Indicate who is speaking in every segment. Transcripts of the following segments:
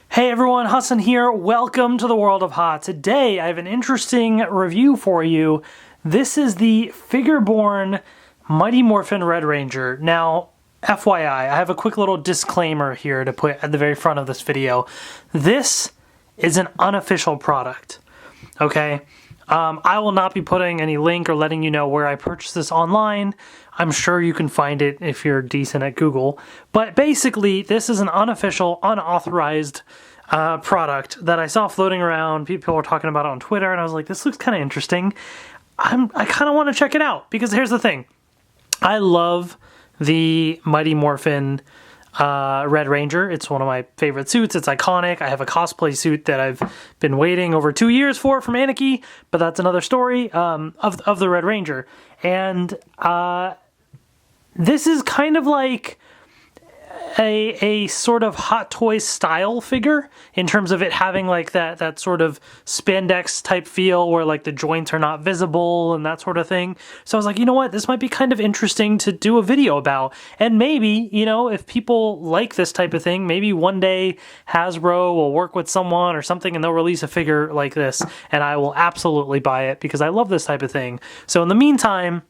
Speaker 1: Hey everyone, Hassan here. Welcome to the world of Ha. Today I have an interesting review for you. This is the FIGUREborn Mighty Morphin Red Ranger. Now, FYI, I have a quick little disclaimer here to put at the very front of this video. This is an unofficial product, okay? I will not be putting any link or letting you know where I purchased this online. I'm sure you can find it if you're decent at Google. But basically, this is an unofficial, unauthorized product that I saw floating around. People were talking about it on Twitter, and I was like, this looks kind of interesting. I kind of want to check it out, because here's the thing. I love the Mighty Morphin Red Ranger. It's one of my favorite suits. It's iconic. I have a cosplay suit that I've been waiting over 2 years for from Anarchy, but that's another story of the Red Ranger. And this is kind of like a sort of Hot Toys style figure in terms of it having like that sort of spandex type feel where like the joints are not visible and that sort of thing. So I was like, you know what, this might be kind of interesting to do a video about. And maybe, you know, if people like this type of thing, maybe one day Hasbro will work with someone or something and they'll release a figure like this and I will absolutely buy it because I love this type of thing. So in the meantime,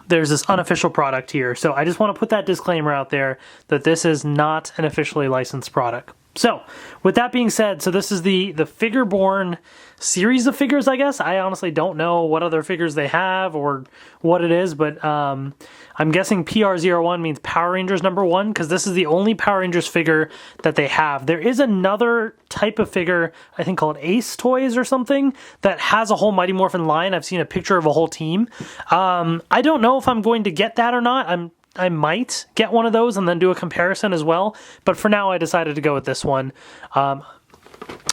Speaker 1: there's this unofficial product here. So I just want to put that disclaimer out there that this is not an officially licensed product. So with that being said, so this is the FIGUREborn series of figures, I guess. I honestly don't know what other figures they have or what it is, but I'm guessing PR01 means Power Rangers #1 because this is the only Power Rangers figure that they have. There is another type of figure, I think called Ace Toys or something, that has a whole Mighty Morphin line. I've seen a picture of a whole team. I don't know if I'm going to get that or not. I might get one of those and then do a comparison as well, but for now I decided to go with this one.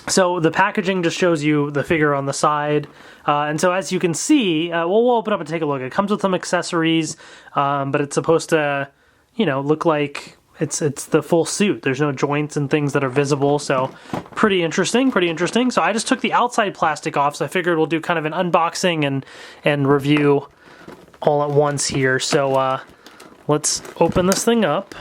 Speaker 1: So the packaging just shows you the figure on the side, and so as you can see, we'll open up and take a look. It comes with some accessories, but it's supposed to, you know, look like it's the full suit. There's no joints and things that are visible, so pretty interesting, pretty interesting. So I just took the outside plastic off, so I figured we'll do kind of an unboxing and review all at once here. So let's open this thing up.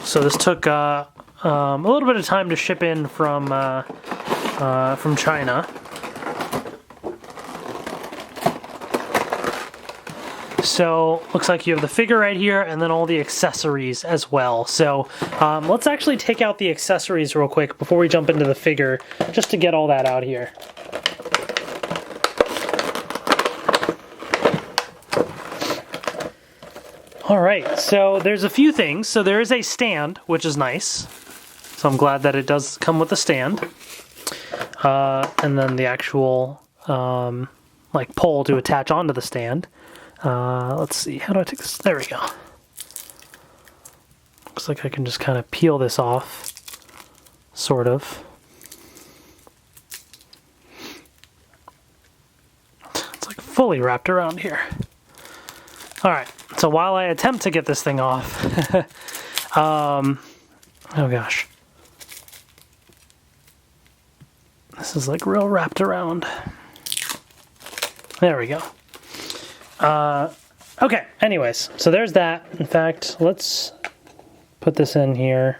Speaker 1: So this took a little bit of time to ship in from China. So looks like you have the figure right here and then all the accessories as well. So let's actually take out the accessories real quick before we jump into the figure, just to get all that out here. All right, so there's a few things. So there is a stand, which is nice. So I'm glad that it does come with a stand. And then the actual like pole to attach onto the stand. Let's see, how do I take this? There we go. Looks like I can just kind of peel this off, sort of. It's like fully wrapped around here. All right, so while I attempt to get this thing off, oh gosh. This is like real wrapped around. There we go. Okay, anyways, so there's that. In fact, let's put this in here.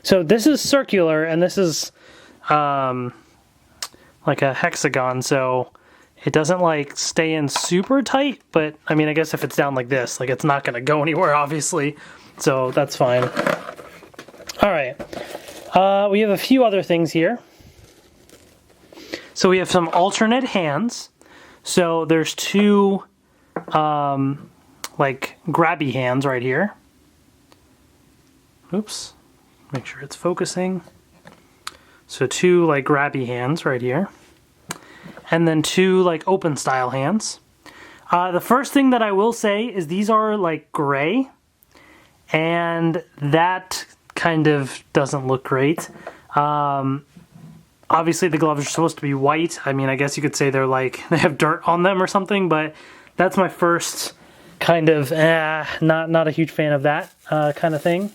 Speaker 1: So this is circular, and this is like a hexagon, so it doesn't like stay in super tight, but I mean, I guess if it's down like this, like it's not gonna go anywhere, obviously, so that's fine. All right, we have a few other things here. So we have some alternate hands. So there's two like grabby hands right here. Oops, make sure it's focusing. So two like grabby hands right here. And then two like open style hands. The first thing that I will say is these are like gray, and that kind of doesn't look great. Obviously the gloves are supposed to be white. I mean, I guess you could say they're like, they have dirt on them or something, but that's my first kind of, not a huge fan of that kind of thing.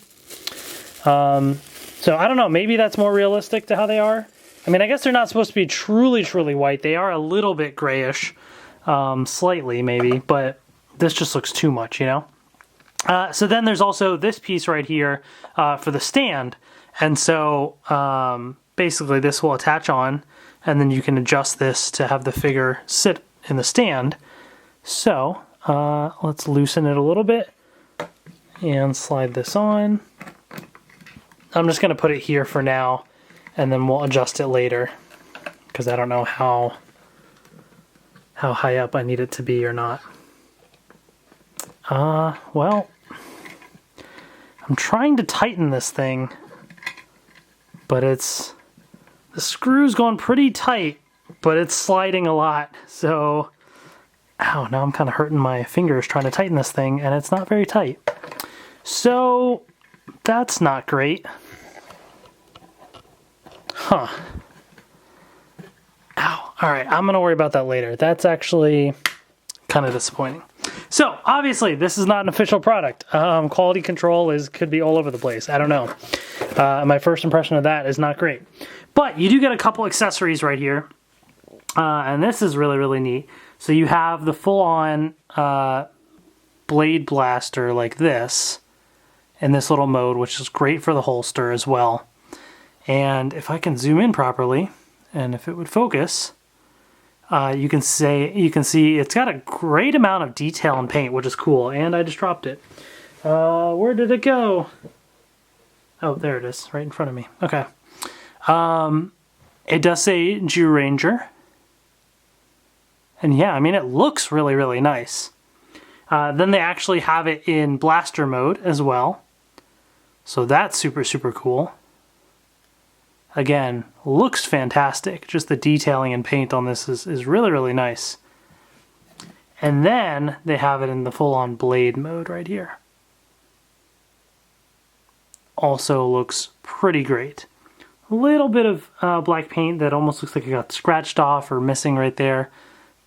Speaker 1: So I don't know, maybe that's more realistic to how they are. I mean, I guess they're not supposed to be truly, truly white. They are a little bit grayish, slightly maybe, but this just looks too much, you know? So then there's also this piece right here for the stand. And so basically this will attach on, and then you can adjust this to have the figure sit in the stand. So let's loosen it a little bit and slide this on. I'm just going to put it here for now, and then we'll adjust it later, because I don't know how high up I need it to be or not. Well, I'm trying to tighten this thing, but the screw's going pretty tight, but it's sliding a lot. So, ow, now I'm kind of hurting my fingers trying to tighten this thing, and it's not very tight. So, that's not great. Huh. Ow. All right, I'm going to worry about that later. That's actually kind of disappointing. So, obviously, this is not an official product. Quality control could be all over the place. I don't know. My first impression of that is not great. But you do get a couple accessories right here. And this is really, really neat. So you have the full-on blade blaster like this in this little mode, which is great for the holster as well. And if I can zoom in properly, and if it would focus, you can see it's got a great amount of detail and paint, which is cool. And I just dropped it. Where did it go? Oh, there it is, right in front of me. Okay. It does say FIGUREborn. And yeah, I mean, it looks really, really nice. Then they actually have it in blaster mode as well. So that's super, super cool. Again, looks fantastic. Just the detailing and paint on this is really, really nice. And then they have it in the full-on blade mode right here. Also looks pretty great. A little bit of black paint that almost looks like it got scratched off or missing right there.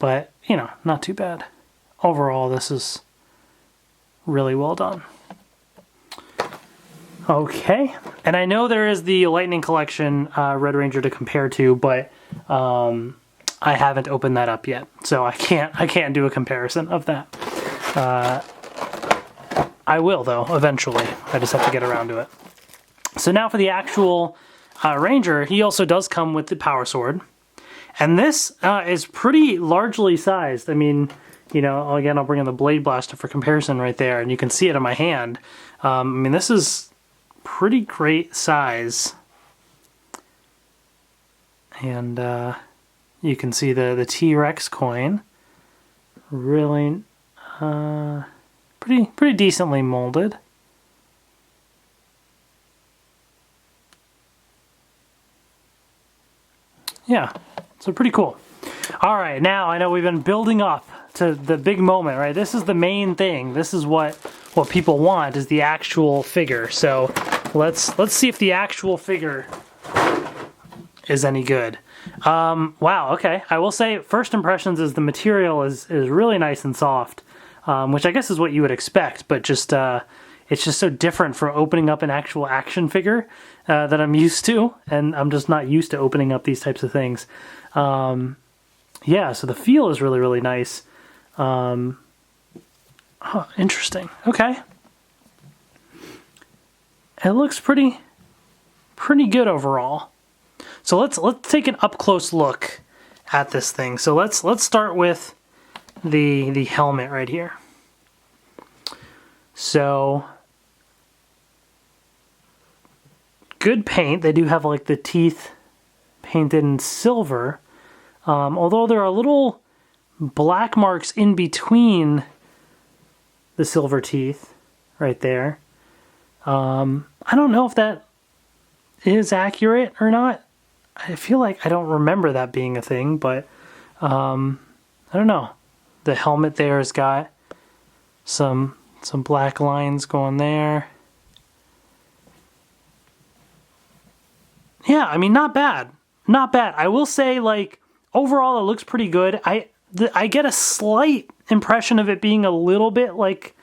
Speaker 1: But, you know, not too bad. Overall, this is really well done. Okay, and I know there is the Lightning Collection Red Ranger to compare to, but I haven't opened that up yet, so I can't do a comparison of that. I will though eventually. I just have to get around to it. So now for the actual Ranger, he also does come with the power sword, and this is pretty largely sized. I mean, you know, again, I'll bring in the blade blaster for comparison right there, and you can see it in my hand. I mean, this is pretty great size, and you can see the T-Rex coin, really pretty decently molded. Yeah, so pretty cool. All right, now I know we've been building up to the big moment, right? This is the main thing. This is what people want, is the actual figure. So let's see if the actual figure is any good. Wow, okay. I will say first impressions is the material is really nice and soft, which I guess is what you would expect, but just it's just so different from opening up an actual action figure that I'm used to, and I'm just not used to opening up these types of things. Yeah, so the feel is really, really nice. Interesting. Okay. It looks pretty good overall. So let's take an up close look at this thing. So let's start with the helmet right here. So good paint. They do have like the teeth painted in silver, although there are little black marks in between the silver teeth right there. I don't know if that is accurate or not. I feel like I don't remember that being a thing, but I don't know. The helmet there has got some black lines going there. Yeah, I mean, not bad. Not bad. I will say, like, overall it looks pretty good. I get a slight impression of it being a little bit, like,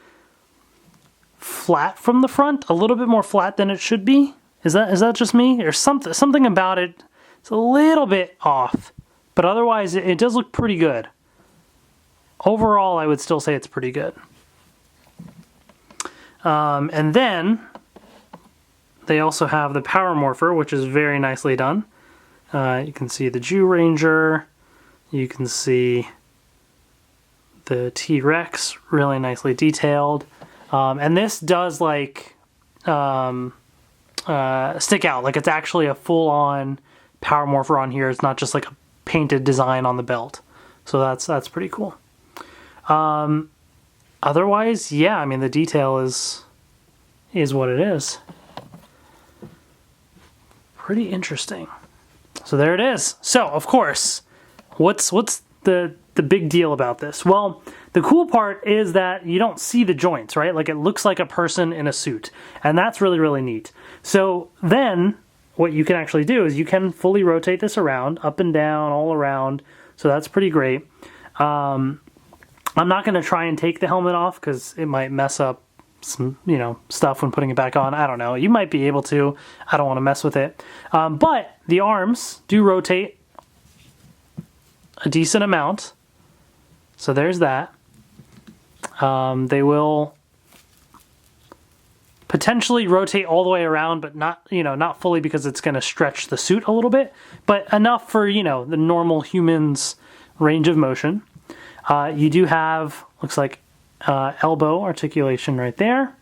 Speaker 1: flat from the front. A little bit more flat than it should be. Is that just me? Or something about it, it's a little bit off. But otherwise, it does look pretty good. Overall, I would still say it's pretty good. And then they also have the Power Morpher, which is very nicely done. You can see the Jew Ranger. You can see the T-Rex, really nicely detailed. And this does like stick out. Like it's actually a full-on Power Morpher on here. It's not just like a painted design on the belt. So that's pretty cool. Otherwise, yeah, I mean the detail is what it is. Pretty interesting. So there it is. So of course, what's the big deal about this? Well, the cool part is that you don't see the joints, right? Like it looks like a person in a suit, and that's really, really neat. So then what you can actually do is you can fully rotate this around, up and down, all around. So that's pretty great. I'm not going to try and take the helmet off because it might mess up some, stuff when putting it back on. I don't know. You might be able to. I don't want to mess with it. But the arms do rotate a decent amount. So there's that. They will potentially rotate all the way around, but not fully because it's going to stretch the suit a little bit, but enough for, the normal human's range of motion. You do have, looks like, elbow articulation right there.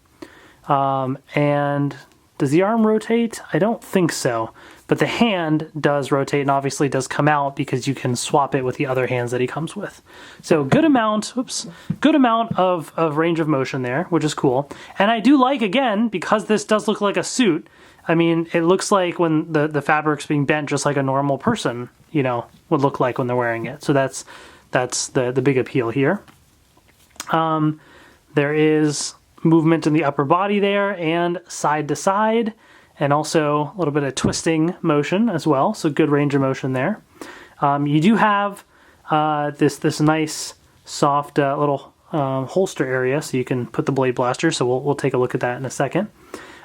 Speaker 1: And does the arm rotate? I don't think so. But the hand does rotate and obviously does come out because you can swap it with the other hands that he comes with. So good amount of range of motion there, which is cool. And I do like, again, because this does look like a suit, I mean, it looks like when the fabric's being bent just like a normal person, would look like when they're wearing it. So that's the big appeal here. There is movement in the upper body there and side to side, and also a little bit of twisting motion as well. So good range of motion there. You do have this nice soft little holster area, so you can put the blade blaster. So we'll take a look at that in a second.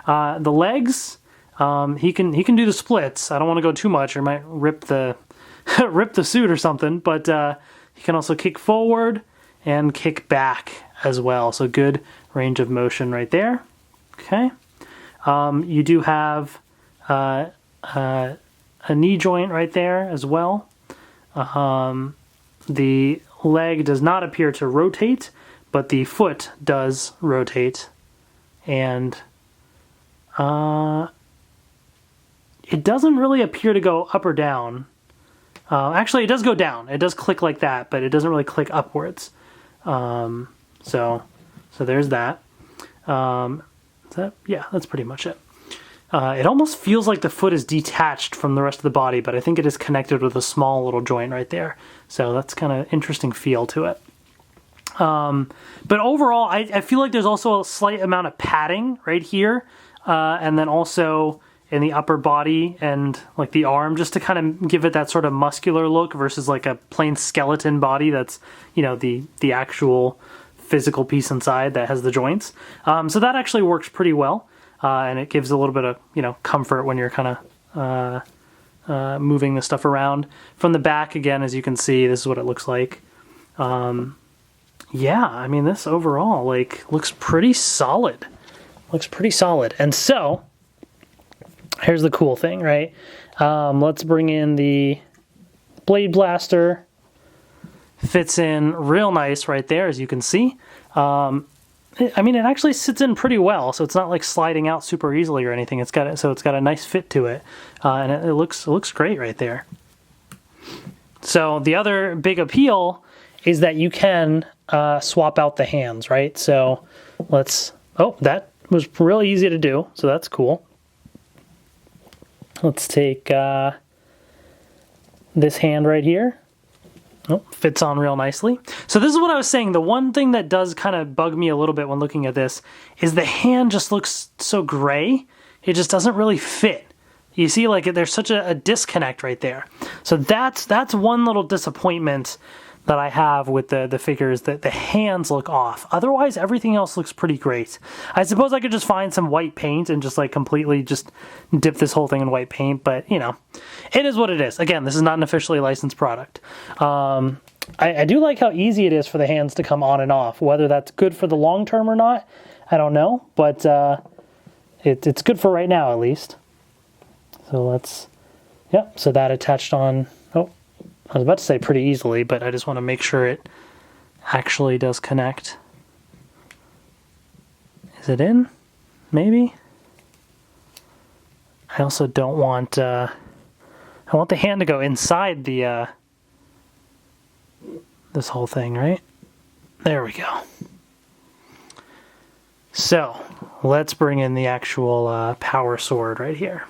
Speaker 1: The legs, he can do the splits. I don't want to go too much, or might rip the rip the suit or something. But he can also kick forward and kick back as well. So good range of motion right there. Okay. You do have a knee joint right there as well. The leg does not appear to rotate, but the foot does rotate. And it doesn't really appear to go up or down. Actually, it does go down. It does click like that, but it doesn't really click upwards. So there's that. Yeah, that's pretty much it. It almost feels like the foot is detached from the rest of the body, but I think it is connected with a small little joint right there. So that's kind of interesting feel to it. But overall, I feel like there's also a slight amount of padding right here, and then also in the upper body and like the arm, just to kind of give it that sort of muscular look versus like a plain skeleton body that's, the actual physical piece inside that has the joints. So that actually works pretty well, and it gives a little bit of, comfort when you're kind of moving the stuff around. From the back, again, as you can see, this is what it looks like. Yeah, I mean, this overall, looks pretty solid. Looks pretty solid. And so, here's the cool thing, right? Let's bring in the blade blaster. Fits in real nice right there, as you can see. I mean, it actually sits in pretty well, so it's not like sliding out super easily or anything. It's got a nice fit to it, and it looks great right there. So the other big appeal is that you can swap out the hands, right? So that was really easy to do, so that's cool. Let's take this hand right here. Oh, fits on real nicely. So this is what I was saying. The one thing that does kind of bug me a little bit when looking at this is the hand just looks so gray. It just doesn't really fit. You see, there's such a disconnect right there. So that's one little disappointment that I have with the figures, that the hands look off. Otherwise, everything else looks pretty great. I suppose I could just find some white paint and just completely just dip this whole thing in white paint, but it is what it is. Again, this is not an officially licensed product. I do like how easy it is for the hands to come on and off. Whether that's good for the long term or not, I don't know. But it's good for right now, at least. So let's, yep, so that attached on, oh, I was about to say pretty easily, but I just want to make sure it actually does connect. Is it in? Maybe? I also don't want, I want the hand to go inside the, this whole thing, right? There we go. So, let's bring in the actual power sword right here.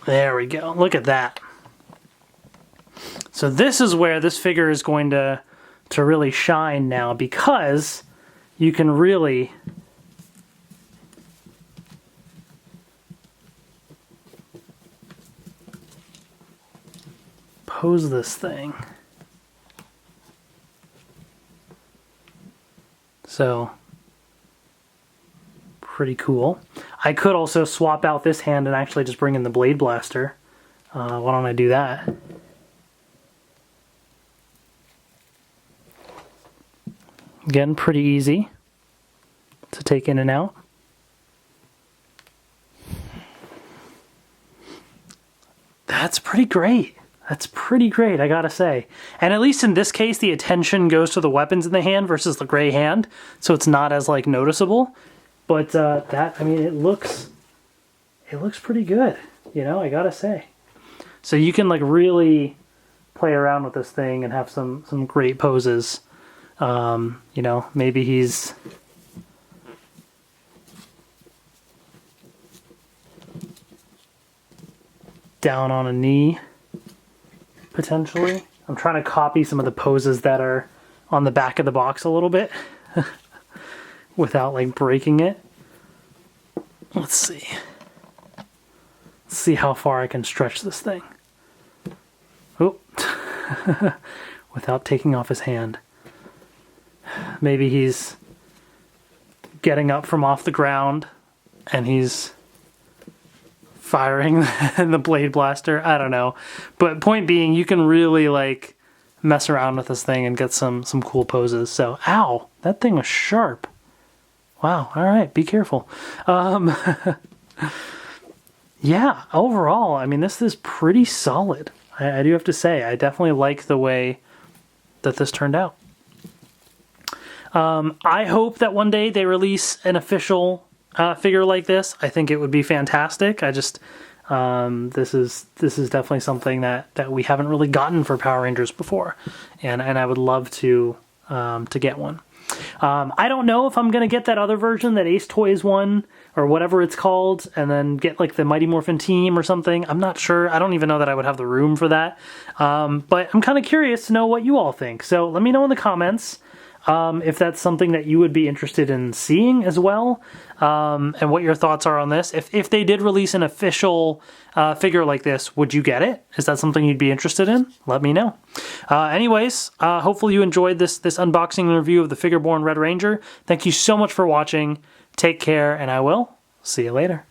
Speaker 1: There we go. Look at that. So this is where this figure is going to really shine now, because you can really pose this thing. So, pretty cool. I could also swap out this hand and actually just bring in the Blade Blaster. Why don't I do that? Again, pretty easy to take in and out. That's pretty great. That's pretty great, I gotta say. And at least in this case, the attention goes to the weapons in the hand versus the gray hand, so it's not as like noticeable. But that, I mean, it looks pretty good, you know, I gotta say. So you can like really play around with this thing and have some great poses. You know, maybe he's down on a knee, potentially. I'm trying to copy some of the poses that are on the back of the box a little bit without like breaking it. Let's see. Let's see how far I can stretch this thing. Oh, without taking off his hand. Maybe he's getting up from off the ground and he's firing the Blade Blaster. I don't know. But point being, you can really like mess around with this thing and get some cool poses. So, ow, that thing was sharp. Wow, all right, be careful. Yeah, overall, I mean, this is pretty solid. I do have to say, I definitely like the way that this turned out. I hope that one day they release an official figure like this. I think it would be fantastic. I just this is definitely something that we haven't really gotten for Power Rangers before, and I would love to get one. I don't know if I'm gonna get that other version, that Ace Toys one or whatever it's called, and then get like the Mighty Morphin team or something. I'm not sure. I don't even know that I would have the room for that. But I'm kind of curious to know what you all think. So let me know in the comments. If that's something that you would be interested in seeing as well, and what your thoughts are on this. If they did release an official figure like this, would you get it? Is that something you'd be interested in? Let me know. Anyways, hopefully you enjoyed this unboxing and review of the FIGUREborn Red Ranger. Thank you so much for watching. Take care, and I will see you later.